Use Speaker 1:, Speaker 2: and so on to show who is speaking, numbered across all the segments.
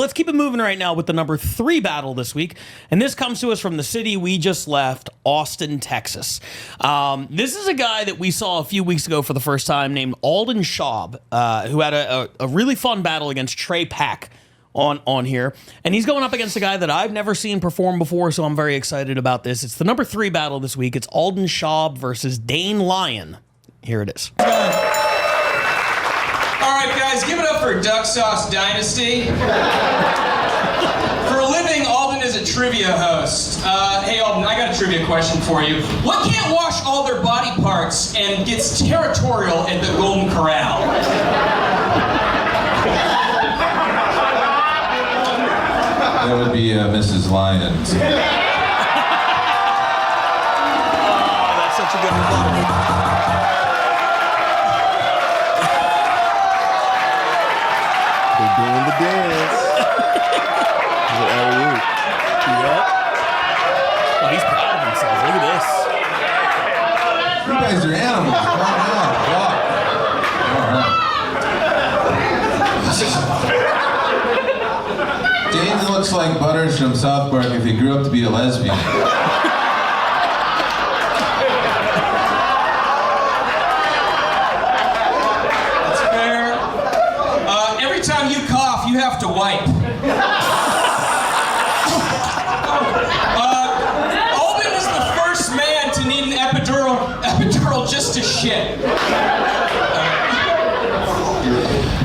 Speaker 1: Let's keep it moving right now with the number 3 battle this week. And this comes to us from the city we just left, Austin, Texas. This is a guy that we saw a few weeks ago for the first time named Alden Shaub, who had a really fun battle against Trey Pack on here. And he's going up against a guy that I've never seen perform before, so I'm very excited about this. It's the number 3 battle this week. It's Alden Shaub versus Dane Lyon. Here it is.
Speaker 2: All right, guys, give it up for Duck Sauce Dynasty. For a living, Alden is a trivia host. Hey, Alden, I got a trivia question for you. What can't wash all their body parts and gets territorial at the Golden Corral?
Speaker 3: That would be Mrs. Lyons.
Speaker 1: Oh, that's such a good one.
Speaker 4: They're doing the dance.
Speaker 1: Yep. Oh, he's proud of himself. Look at this.
Speaker 3: You guys are animals. Calm down. Walk. Dane looks like Butters from South Park if he grew up to be a lesbian.
Speaker 2: That's fair. Every time you cough, you have to wipe. Alden is the first man to need an epidural just to shit.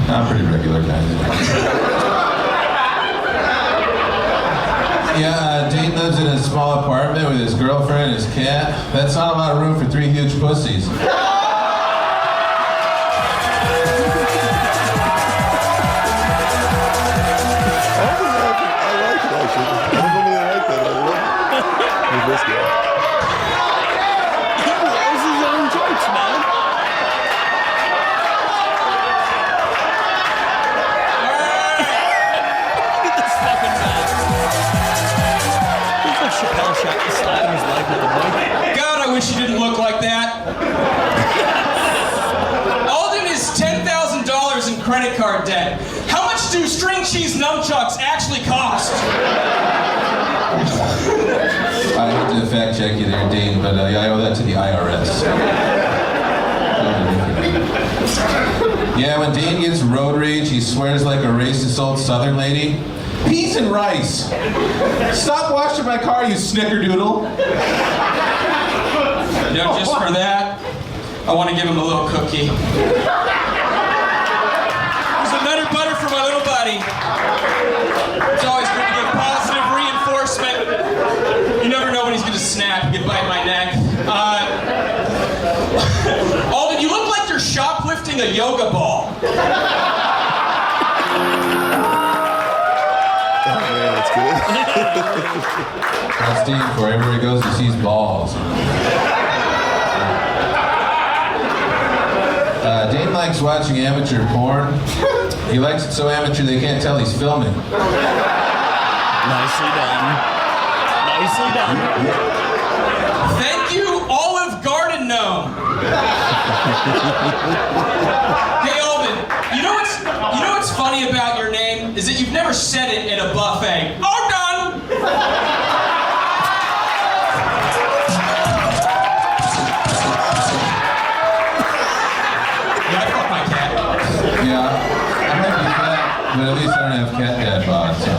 Speaker 3: I'm pretty regular guy. Yeah, Dane lives in a small apartment with his girlfriend and his cat. That's not a lot of room for 3 huge pussies.
Speaker 4: This guy.
Speaker 1: He blows his own jokes, man. Look at this fucking guy. He's like Chappelle shot slapping his leg with the mic.
Speaker 2: God, I wish you didn't look like that. Alden is $10,000 in credit card debt. How much do string cheese nunchucks actually cost?
Speaker 3: I have to fact check you there, Dane, but I owe that to the IRS. Yeah, when Dane gets road rage, he swears like a racist old Southern lady. Peas and rice. Stop washing my car, you snickerdoodle.
Speaker 2: You know, just for that, I want to give him a little cookie. There's a Nutter Butter for my little buddy. It's always good to give positive reinforcement. You never know when he's going to snap. He could bite my neck. Alden, you look like you're shoplifting a yoga ball.
Speaker 4: Oh man, that's good.
Speaker 3: That's Dane, wherever he goes, he sees balls. Dane likes watching amateur porn. He likes it so amateur they can't tell he's filming.
Speaker 1: Nicely done. Nicely done.
Speaker 2: Thank you, Olive Garden Gnome. Hey, Alden, you know what's funny about your name is that you've never said it in a buffet. All done. Yeah, I fuck my cat.
Speaker 3: Yeah, I might be fat, but at least I don't have cat dad bod, so.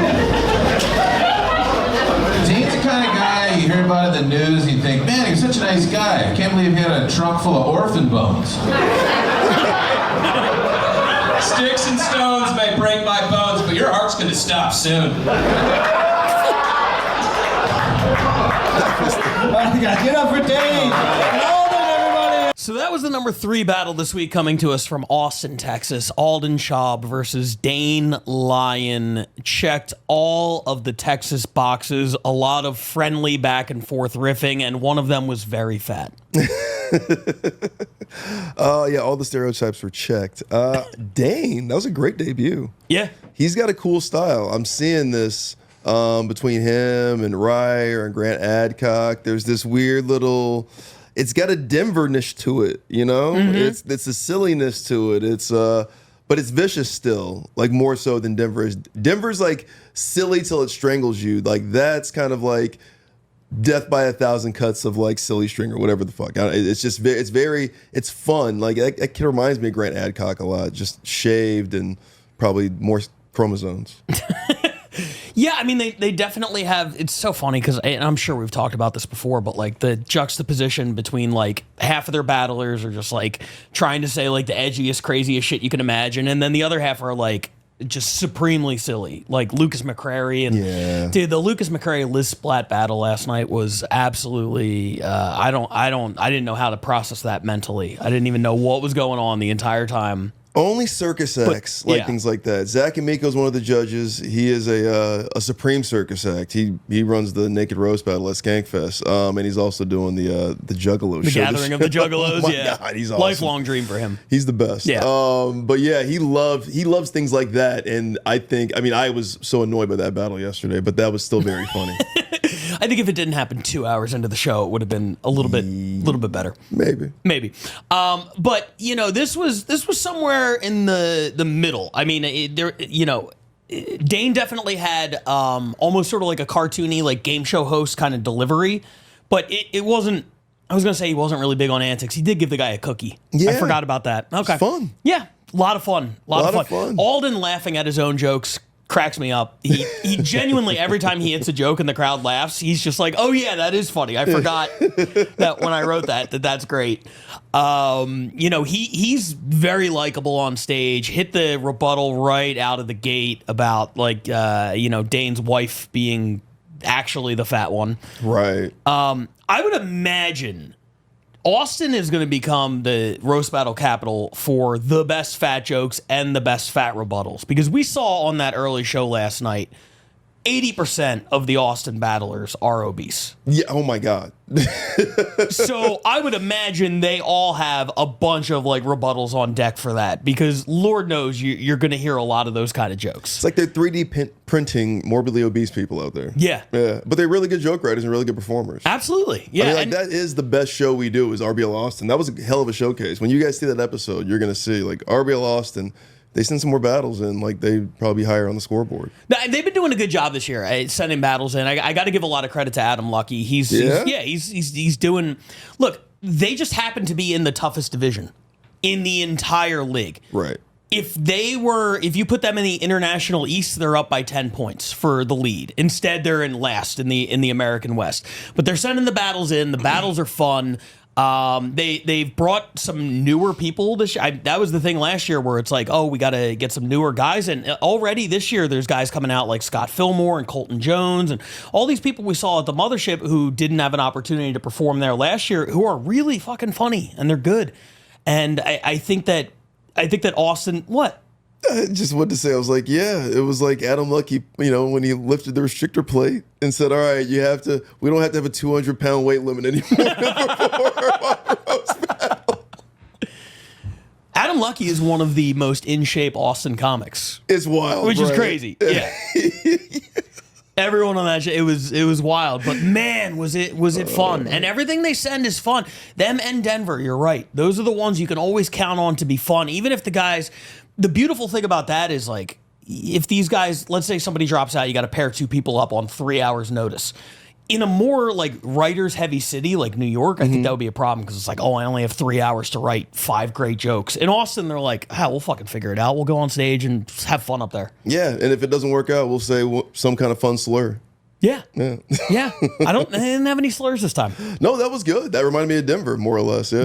Speaker 3: Dane's the kind of guy you hear about in the news, you think, man, he was such a nice guy. I can't believe he had a trunk full of orphan bones.
Speaker 2: Sticks and stones may break my bones, but your heart's gonna stop soon.
Speaker 5: Get up for Dane! Alden, everybody!
Speaker 1: So that was the number 3 battle this week, coming to us from Austin, Texas. Alden Shaub versus Dane Lyon. Checked all of the Texas boxes, a lot of friendly back and forth riffing, and one of them was very fat.
Speaker 4: Yeah, all the stereotypes were checked. Dane, that was a great debut.
Speaker 1: Yeah.
Speaker 4: He's got a cool style. I'm seeing this between him and Ryer and Grant Adcock. There's this weird little, it's got a Denver-nish to it, you know? It's a silliness to it. It's but it's vicious still, like more so than Denver is. Denver's like silly till it strangles you. Like that's kind of like death by 1,000 cuts of like silly string or whatever the fuck. It's just it's fun. Like that kid reminds me of Grant Adcock a lot, just shaved and probably more chromosomes.
Speaker 1: Yeah, I mean, they definitely have. It's so funny because I'm sure we've talked about this before, but like the juxtaposition between like half of their battlers are just like trying to say like the edgiest, craziest shit you can imagine, and then the other half are like just supremely silly, like Lucas McCrary. And dude, the Lucas McCrary Liz Splat battle last night was absolutely. I didn't know how to process that mentally. I didn't even know what was going on the entire time.
Speaker 4: Only circus acts things like that. Zach Amico's one of the judges. He is a supreme circus act. He runs the Naked Roast battle at Skankfest, and he's also doing the Juggalo
Speaker 1: the
Speaker 4: show. The
Speaker 1: Gathering of the Juggalos.
Speaker 4: Oh my God, he's awesome.
Speaker 1: Lifelong dream for him.
Speaker 4: He's the best.
Speaker 1: Yeah.
Speaker 4: But yeah, he loves things like that, and I was so annoyed by that battle yesterday, but that was still very funny.
Speaker 1: I think if it didn't happen 2 hours into the show, it would have been a little bit better. Maybe. But you know, this was somewhere in the middle. I mean, Dane definitely had almost sort of like a cartoony, like game show host kind of delivery, but it wasn't. I was gonna say he wasn't really big on antics. He did give the guy a cookie.
Speaker 4: Yeah,
Speaker 1: I forgot about that. Okay,
Speaker 4: it's fun.
Speaker 1: Yeah, a lot of fun. A lot of fun. Alden laughing at his own jokes cracks me up. He genuinely, every time he hits a joke and the crowd laughs, he's just like, oh yeah, that is funny. I forgot that when I wrote that's great. He's very likable on stage. Hit the rebuttal right out of the gate about like Dane's wife being actually the fat one.
Speaker 4: Right.
Speaker 1: I would imagine Austin is going to become the roast battle capital for the best fat jokes and the best fat rebuttals, because we saw on that early show last night, 80% of the Austin battlers are obese.
Speaker 4: Yeah. Oh my God.
Speaker 1: So I would imagine they all have a bunch of like rebuttals on deck for that, because Lord knows you're going to hear a lot of those kind of jokes.
Speaker 4: It's like they're 3D printing morbidly obese people out there.
Speaker 1: Yeah.
Speaker 4: But they're really good joke writers and really good performers.
Speaker 1: Absolutely. Yeah.
Speaker 4: That is the best show we do is RBL Austin. That was a hell of a showcase. When you guys see that episode, you're going to see like RBL Austin. They send some more battles in, like they'd probably be higher on the scoreboard.
Speaker 1: They've been doing a good job this year sending battles in. I got to give a lot of credit to Adam Lucky. He's doing. Look, they just happen to be in the toughest division in the entire league.
Speaker 4: Right.
Speaker 1: If you put them in the International East, they're up by 10 points for the lead. Instead, they're in last in the American West. But they're sending the battles in. The battles are fun. They've brought some newer people this year. That was the thing last year where it's like, oh, we got to get some newer guys. And already this year, there's guys coming out like Scott Fillmore and Colton Jones and all these people we saw at the Mothership who didn't have an opportunity to perform there last year, who are really fucking funny and they're good. And I think that Austin, what?
Speaker 4: I just wanted to say, I was like, yeah, it was like Adam Lucky, when he lifted the restrictor plate and said, all right, we don't have to have a 200-pound weight limit anymore.
Speaker 1: Adam Lucky is one of the most in-shape Austin comics.
Speaker 4: It's wild,
Speaker 1: which is crazy. Yeah. Everyone on that show, it was wild, but man, was it fun. And everything they send is fun. Them and Denver, you're right. Those are the ones you can always count on to be fun, even if the beautiful thing about that is like, if these guys, let's say somebody drops out, you got to pair two people up on 3 hours notice. In a more like writers heavy city like New York, I think that would be a problem, because it's like, oh, I only have 3 hours to write 5 great jokes. In Austin, they're like, we'll fucking figure it out. We'll go on stage and just have fun up there.
Speaker 4: Yeah, and if it doesn't work out, we'll say some kind of fun slur.
Speaker 1: Yeah. I didn't have any slurs this time.
Speaker 4: No, that was good. That reminded me of Denver, more or less. Yeah.